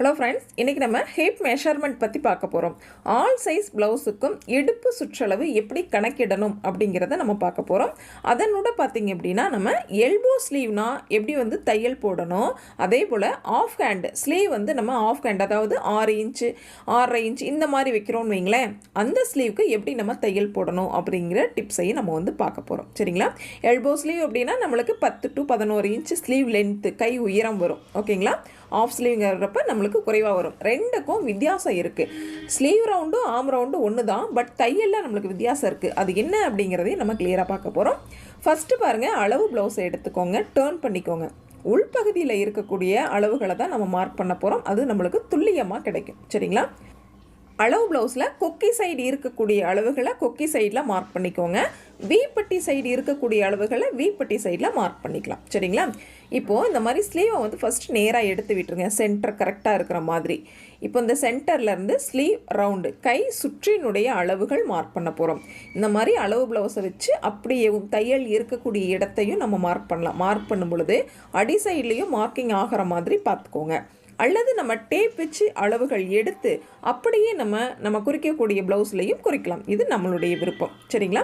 Hello friends, இன்றைக்கி நம்ம hip measurement பற்றி பார்க்க போகிறோம். ஆல் சைஸ் ப்ளவுஸுக்கும் இடுப்பு சுற்றளவு எப்படி கணக்கிடணும் அப்படிங்கிறத நம்ம பார்க்க போகிறோம். அதனோட பார்த்திங்க அப்படின்னா நம்ம எல்போ ஸ்லீவ்னா எப்படி தையல் போடணும், அதே போல் ஆஃப் ஹேண்ட் ஸ்லீவ் நம்ம ஆஃப் ஹேண்ட் அதாவது 6 இன்ச்சு 6.5 இன்ச் இந்த மாதிரி வைக்கிறோன்னு வைங்களேன், அந்த ஸ்லீவுக்கு எப்படி நம்ம தையல் போடணும் அப்படிங்கிற டிப்ஸையும் நம்ம பார்க்க போகிறோம். சரிங்களா? எல்போ ஸ்லீவ் அப்படின்னா நம்மளுக்கு 10 to 11 இன்ச்சு ஸ்லீவ் லென்த்து கை உயரம் வரும். ஓகேங்களா? ஆஃப் ஸ்லீவ்ங்கிறப்ப நம்மளுக்கு குறைவாக வரும். ரெண்டுக்கும் வித்தியாசம் இருக்குது. ஸ்லீவ் ரவுண்டும் ஆம் ரவுண்டும் ஒன்று தான், பட் தையலில் நம்மளுக்கு வித்தியாசம் இருக்குது. அது என்ன அப்படிங்கிறதையும் நம்ம கிளியராக பார்க்க போகிறோம். ஃபஸ்ட்டு பாருங்கள், அளவு ப்ளவுஸை எடுத்துக்கோங்க, டேர்ன் பண்ணிக்கோங்க. உள்பகுதியில் இருக்கக்கூடிய அளவுகளை தான் நம்ம மார்க் பண்ண போகிறோம். அது நம்மளுக்கு துல்லியமாக கிடைக்கும். சரிங்களா? அளவு ப்ளவுஸில் கொக்கி சைடு இருக்கக்கூடிய அளவுகளை கொக்கி சைடில் மார்க் பண்ணிக்கோங்க. வீப்பட்டி சைடு இருக்கக்கூடிய அளவுகளை வீப்பட்டி சைடில் மார்க் பண்ணிக்கலாம். சரிங்களா? இப்போது இந்த மாதிரி ஸ்லீவை ஃபஸ்ட்டு நேராக எடுத்து விட்டுருங்க, சென்டர் கரெக்டாக இருக்கிற மாதிரி. இப்போ இந்த சென்டர்லேருந்து ஸ்லீவ் ரவுண்டு கை சுற்றினுடைய அளவுகள் மார்க் பண்ண போகிறோம். இந்த மாதிரி அளவு ப்ளவுஸை வச்சு அப்படியே தையல் இருக்கக்கூடிய இடத்தையும் நம்ம மார்க் பண்ணலாம். மார்க் பண்ணும் பொழுது அடி சைட்லேயும் மார்க்கிங் ஆகிற மாதிரி பார்த்துக்கோங்க. அல்லது நம்ம டேப் வச்சு அளவுகள் எடுத்து அப்படியே நம்ம குறிக்கக்கூடிய ப்ளவுஸ்லையும் குறிக்கலாம். இது நம்மளுடைய விருப்பம். சரிங்களா?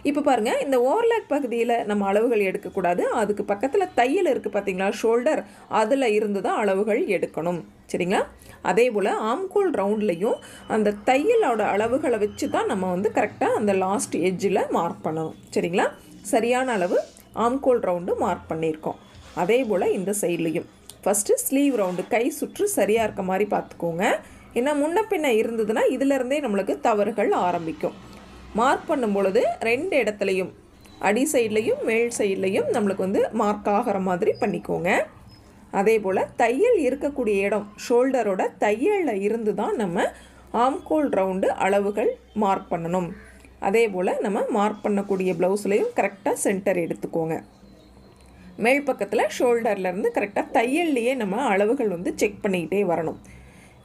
இப்போ பாருங்கள், இந்த ஓவர்லாக் பகுதியில் நம்ம அளவுகள் எடுக்கக்கூடாது. அதுக்கு பக்கத்தில் தையல் இருக்குது பார்த்தீங்களா, ஷோல்டர், அதில் இருந்து தான் அளவுகள் எடுக்கணும். சரிங்களா? அதே போல் ஆம்கோல் ரவுண்ட்லேயும் அந்த தையலோட அளவுகளை வச்சு தான் நம்ம கரெக்டாக அந்த லாஸ்ட் எட்ஜில் மார்க் பண்ணணும். சரிங்களா? சரியான அளவு ஆம்கோல் ரவுண்டு மார்க் பண்ணியிருக்கோம். அதே போல் இந்த சைட்லேயும் ஃபஸ்ட்டு ஸ்லீவ் ரவுண்டு கை சுற்று சரியாக இருக்க மாதிரி பார்த்துக்கோங்க. ஏன்னா முன்ன பின்ன இருந்ததுன்னா இதிலேருந்தே நம்மளுக்கு தவறுகள் ஆரம்பிக்கும். மார்க் பண்ணும் பொழுது 2 இடத்துலையும் அடி சைட்லேயும் மேல் சைட்லேயும் நம்மளுக்கு மார்க் ஆகிற மாதிரி பண்ணிக்கோங்க. அதே போல் தையல் இருக்கக்கூடிய இடம் ஷோல்டரோட தையலில் இருந்து தான் நம்ம ஆம்கோல் ரவுண்டு அளவுகள் மார்க் பண்ணணும். அதே போல் நம்ம மார்க் பண்ணக்கூடிய ப்ளவுஸ்லேயும் கரெக்டாக சென்டர் எடுத்துக்கோங்க. மேல் பக்கத்தில் ஷோல்டர்லேருந்து கரெக்டாக தையல்லையே நம்ம அளவுகள் செக் பண்ணிக்கிட்டே வரணும்.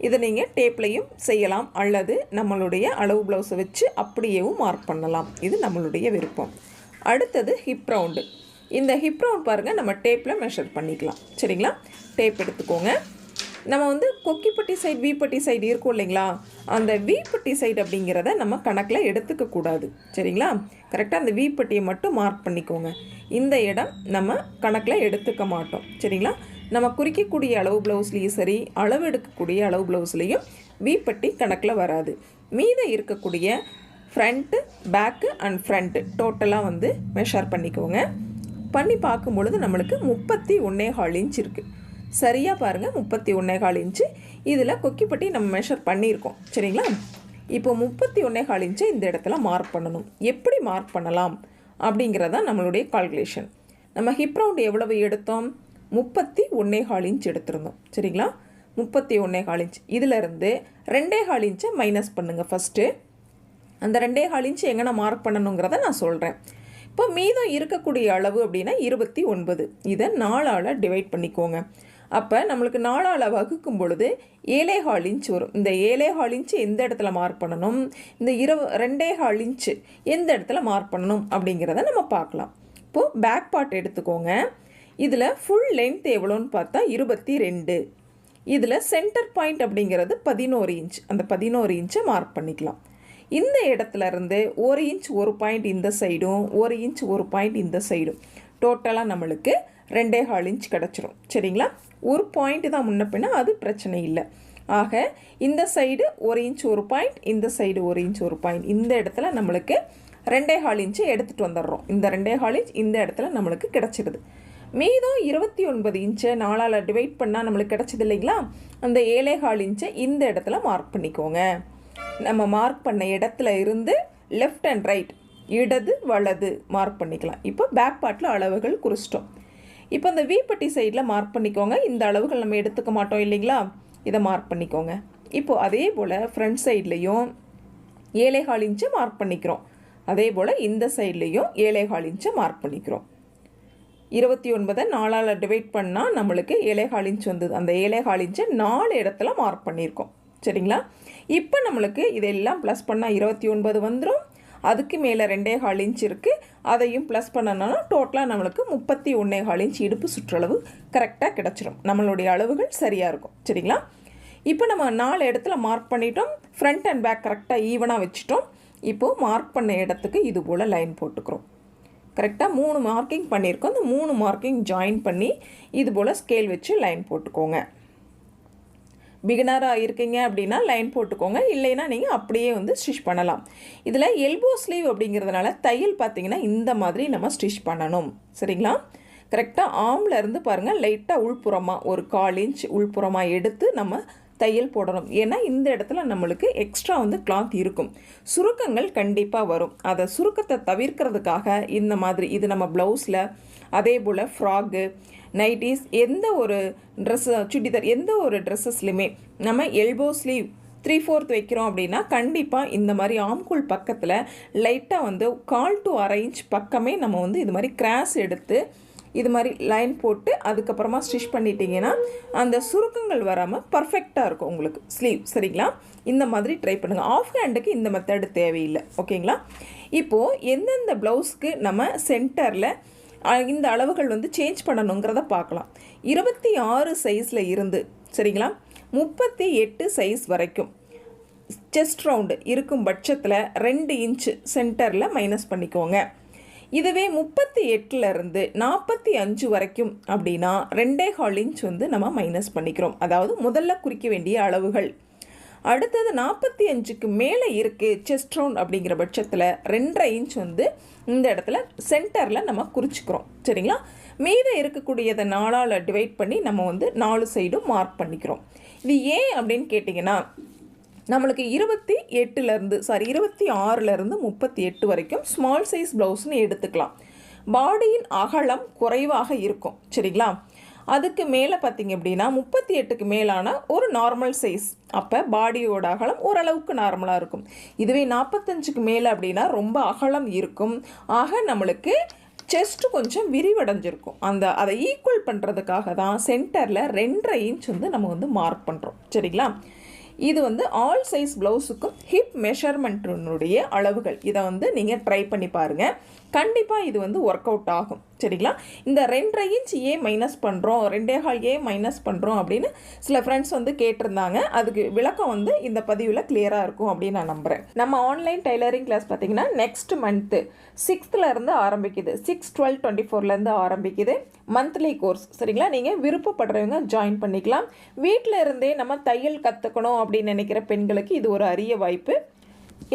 இதை நீங்கள் டேப்லையும் செய்யலாம், அல்லது நம்மளுடைய அளவு ப்ளவுஸை வச்சு அப்படியேவும் மார்க் பண்ணலாம். இது நம்மளுடைய விருப்பம். அடுத்தது ஹிப் ரவுண்டு. இந்த ஹிப் ரவுண்ட் பாருங்கள், நம்ம டேப்பில் மெஷர் பண்ணிக்கலாம். சரிங்களா? டேப் எடுத்துக்கோங்க. நம்ம கொக்கிப்பட்டி சைடு வீப்பட்டி சைடு இருக்கும் இல்லைங்களா, அந்த வீப்பட்டி சைடு அப்படிங்கிறத நம்ம கணக்கில் எடுத்துக்கக்கூடாது. சரிங்களா? கரெக்டாக அந்த வீப்பட்டியை மட்டும் மார்க் பண்ணிக்கோங்க. இந்த இடம் நம்ம கணக்கில் எடுத்துக்க மாட்டோம். சரிங்களா? நம்ம குறிக்கக்கூடிய அளவு ப்ளவுஸ்லேயும் சரி, அளவு எடுக்கக்கூடிய அளவு ப்ளவுஸ்லேயும் வீப்பட்டி கணக்கில் வராது. மீதம் இருக்கக்கூடிய ஃப்ரண்ட்டு, பேக்கு அண்ட் ஃப்ரண்ட்டு டோட்டலாக மெஷர் பண்ணிக்கோங்க. பண்ணி பார்க்கும் பொழுது நம்மளுக்கு 31.25 இன்ச் இருக்குது. சரியாக பாருங்கள், 31.25 இன்ச்சு. இதில் கொக்கிப்பட்டி நம்ம மெஷர் பண்ணியிருக்கோம். சரிங்களா? இப்போ 31.25 இன்ச்சை இந்த இடத்துல மார்க் பண்ணணும். எப்படி மார்க் பண்ணலாம் அப்படிங்கிறதா நம்மளுடைய கால்குலேஷன். நம்ம ஹிப் ரவுண்டு எவ்வளவு எடுத்தோம்? 31.25 இன்ச் எடுத்திருந்தோம். சரிங்களா? 31.25 இன்ச். இதிலேருந்து 2.25 இன்ச்சை மைனஸ் பண்ணுங்கள். ஃபஸ்ட்டு அந்த 2.25 இன்ச்சு எங்கே மார்க் பண்ணணுங்கிறத நான் சொல்கிறேன். இப்போ மீதம் இருக்கக்கூடிய அளவு அப்படின்னா 29. இதை 4ஆல் டிவைட் பண்ணிக்கோங்க. அப்போ நம்மளுக்கு 4ஆல் வகுக்கும் பொழுது 7.25 இன்ச் வரும். இந்த 7.25 இன்ச்சு எந்த இடத்துல மார்க் பண்ணணும், இந்த 2.25 இன்ச்சு எந்த இடத்துல மார்க் பண்ணணும் அப்படிங்கிறத நம்ம பார்க்கலாம். இப்போது பேக் பார்ட் எடுத்துக்கோங்க. இதில் ஃபுல் லென்த் எவ்வளோன்னு பார்த்தா 22. இதில் சென்டர் பாயிண்ட் அப்படிங்கிறது 11 இன்ச். அந்த 11 இன்ச்சை மார்க் பண்ணிக்கலாம். இந்த இடத்துல இருந்து 1 இன்ச் 1 பாயிண்ட் இந்த சைடும் 1 இன்ச் 1 பாயிண்ட் இந்த சைடும் டோட்டலாக நம்மளுக்கு 2.25 இன்ச் கிடச்சிரும். சரிங்களா? ஒரு பாயிண்ட் தான் முன்ன பின்னா, அது பிரச்சனை இல்லை. ஆக இந்த சைடு 1 இன்ச் 1 பாயிண்ட், இந்த சைடு 1 இன்ச் 1 பாயிண்ட், இந்த இடத்துல நம்மளுக்கு 2.25 இன்ச்சு எடுத்துகிட்டு வந்துடுறோம். இந்த 2.25 இன்ச் இந்த இடத்துல நம்மளுக்கு கிடச்சிடுது. மீதம் 29 இன்ச்சை 4ஆல் டிவைட் பண்ணால் நம்மளுக்கு கிடச்சிது இல்லைங்களா, அந்த 7.25 இன்ச்சை இந்த இடத்துல மார்க் பண்ணிக்கோங்க. நம்ம மார்க் பண்ண இடத்துல இருந்து லெஃப்ட் அண்ட் ரைட், இடது வலது மார்க் பண்ணிக்கலாம். இப்போ பேக் பார்ட்டில் அளவுகள் குறிச்சிட்டோம். இப்போ இந்த வீப்பட்டி சைடில் மார்க் பண்ணிக்கோங்க. இந்த அளவுகள் நம்ம எடுத்துக்க மாட்டோம் இல்லைங்களா, இதை மார்க் பண்ணிக்கோங்க. இப்போது அதே போல் ஃப்ரண்ட் சைட்லேயும் 7.25 இன்ச்சை மார்க் பண்ணிக்கிறோம். அதே போல் இந்த சைட்லேயும் 7.25 இன்ச்சை மார்க் பண்ணிக்கிறோம். 29 4ஆல் டிவைட் பண்ணால் நம்மளுக்கு 7.25 இன்ச் வந்தது. அந்த 7.25 இன்ச்சை 4 இடத்துல மார்க் பண்ணியிருக்கோம். சரிங்களா? இப்போ நம்மளுக்கு இதெல்லாம் ப்ளஸ் பண்ணால் 29 வந்துடும். அதுக்கு மேலே 2.25 இன்ச் இருக்குது, அதையும் ப்ளஸ் பண்ணனாலும் டோட்டலாக நம்மளுக்கு 31.25 இன்ச் இடுப்பு சுற்றளவு கரெக்டாக கிடச்சிரும். நம்மளுடைய அளவுகள் சரியாக இருக்கும். சரிங்களா? இப்போ நம்ம 4 இடத்துல மார்க் பண்ணிட்டோம். ஃப்ரண்ட் அண்ட் பேக் கரெக்டாக ஈவனாக வச்சுட்டோம். இப்போது மார்க் பண்ண இடத்துக்கு இது போல் லைன் போட்டுக்கிறோம். கரெக்டாக 3 மார்க்கிங் பண்ணியிருக்கோம். அந்த 3 மார்க்கிங் ஜாயின் பண்ணி இது போல் ஸ்கேல் வச்சு லைன் போட்டுக்கோங்க. பிகினராக இருக்கீங்க அப்படின்னா லைன் போட்டுக்கோங்க, இல்லைன்னா நீங்கள் அப்படியே வந்து ஸ்டிச் பண்ணலாம். இதில் எல்போ ஸ்லீவ் அப்படிங்கிறதுனால தையல் பார்த்திங்கன்னா இந்த மாதிரி நம்ம ஸ்டிச் பண்ணணும். சரிங்களா? கரெக்டாக ஆர்மில் இருந்து பாருங்கள், லைட்டாக உள்புறமாக ஒரு 1/4 இன்ச் உள்புறமாக எடுத்து நம்ம தையல் போடணும். ஏன்னா இந்த இடத்துல நம்மளுக்கு எக்ஸ்ட்ரா வந்து கிளாத் இருக்கும், சுருக்கங்கள் கண்டிப்பாக வரும். அதை சுருக்கத்தை தவிர்க்கிறதுக்காக இந்த மாதிரி இது நம்ம ப்ளவுஸில், அதே போல் ஃப்ராக்கு, நைட்டிஸ், எந்த ஒரு ட்ரெஸ்ஸு, சுடிதார், எந்த ஒரு ட்ரெஸ்ஸஸ்லையுமே நம்ம எல்போ ஸ்லீவ் 3/4 வைக்கிறோம் அப்படின்னா கண்டிப்பாக இந்த மாதிரி ஆம்கூல் பக்கத்தில் லைட்டாக வந்து 1/4 to 1/2 இன்ச் பக்கமே நம்ம வந்து இது மாதிரி கிராஸ் எடுத்து இது மாதிரி லைன் போட்டு அதுக்கப்புறமா ஸ்டிச் பண்ணிட்டீங்கன்னா அந்த சுருக்கங்கள் வராமல் பர்ஃபெக்டாக இருக்கும் உங்களுக்கு ஸ்லீவ். சரிங்களா? இந்த மாதிரி ட்ரை பண்ணுங்கள். ஆஃப் ஹேண்டுக்கு இந்த மெத்தடு தேவையில்லை. ஓகேங்களா? இப்போது எந்தெந்த ப்ளவுஸ்க்கு நம்ம சென்டரில் இந்த அளவுகள் வந்து சேஞ்ச் பண்ணணுங்கிறத பார்க்கலாம். 26 சைஸில் இருந்து சரிங்களா 38 சைஸ் வரைக்கும் செஸ்ட் ரவுண்டு இருக்கும் பட்சத்தில் 2 இன்ச்சு சென்டரில் மைனஸ் பண்ணிக்கோங்க. இதுவே 38லேருந்து 45 வரைக்கும் அப்படின்னா 2.25 இன்ச் வந்து நம்ம மைனஸ் பண்ணிக்கிறோம். அதாவது முதல்ல குறிக்க வேண்டிய அளவுகள். அடுத்தது 45க்கு மேலே இருக்குது செஸ்ட் ரவுண்ட் அப்படிங்கிற பட்சத்தில் 2.5 இன்ச் வந்து இந்த இடத்துல சென்டரில் நம்ம குறிச்சிக்கிறோம். சரிங்களா? மீத இருக்கக்கூடியதை 4ஆல் டிவைட் பண்ணி நம்ம வந்து 4 சைடும் மார்க் பண்ணிக்கிறோம். இது ஏன் அப்படின்னு கேட்டிங்கன்னா நம்மளுக்கு 26லேருந்து 38 வரைக்கும் ஸ்மால் சைஸ் ப்ளவுஸ்னு எடுத்துக்கலாம். பாடியின் அகலம் குறைவாக இருக்கும். சரிங்களா? அதுக்கு மேலே பார்த்திங்க அப்படின்னா 38க்கு மேலான ஒரு நார்மல் சைஸ், அப்போ பாடியோட அகலம் ஓரளவுக்கு நார்மலாக இருக்கும். இதுவே 45க்கு மேலே அப்படின்னா ரொம்ப அகலம் இருக்கும். ஆக நம்மளுக்கு செஸ்ட்டு கொஞ்சம் விரிவடைஞ்சிருக்கும். அதை ஈக்குவல் பண்ணுறதுக்காக தான் சென்டரில் 2.5 இன்ச் வந்து நம்ம வந்து மார்க் பண்ணுறோம். சரிங்களா? இது வந்து ஆல் சைஸ் ப்ளவுஸுக்கும் ஹிப் மெஷர்மெண்ட்டினுடைய அளவுகள். இதை வந்து நீங்கள் ட்ரை பண்ணி பாருங்கள், கண்டிப்பாக இது வந்து ஒர்க் அவுட் ஆகும். சரிங்களா? இந்த 2.5 இன்ச் ஏன் மைனஸ் பண்ணுறோம், 2.25 ஏன் மைனஸ் பண்ணுறோம் அப்படின்னு சில ஃப்ரெண்ட்ஸ் வந்து கேட்டிருந்தாங்க. அதுக்கு விளக்கம் வந்து இந்த பதிவில் கிளியராக இருக்கும் அப்படின்னு நான் நம்புகிறேன். நம்ம ஆன்லைன் டைலரிங் கிளாஸ் பார்த்திங்கன்னா நெக்ஸ்ட் மந்த்து 6th ஆரம்பிக்குது. 6/12/24 ஆரம்பிக்குது மந்த்லி கோர்ஸ். சரிங்களா? நீங்கள் விருப்பப்படுறவங்க ஜாயின் பண்ணிக்கலாம். வீட்டில் இருந்தே நம்ம தையல் கற்றுக்கணும் அப்படின்னு நினைக்கிற பெண்களுக்கு இது ஒரு அரிய வாய்ப்பு.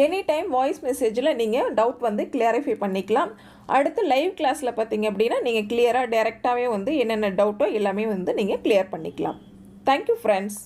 எனி டைம் வாய்ஸ் மெசேஜில் நீங்கள் டவுட் வந்து கிளியரிஃபை பண்ணிக்கலாம். அடுத்து லைவ் கிளாஸில் பார்த்தீங்க அப்படின்னா நீங்கள் கிளியராக டைரெக்டாகவே வந்து என்னென்ன டவுட்டோ எல்லாமே வந்து நீங்கள் கிளியர் பண்ணிக்கலாம். Thank you friends.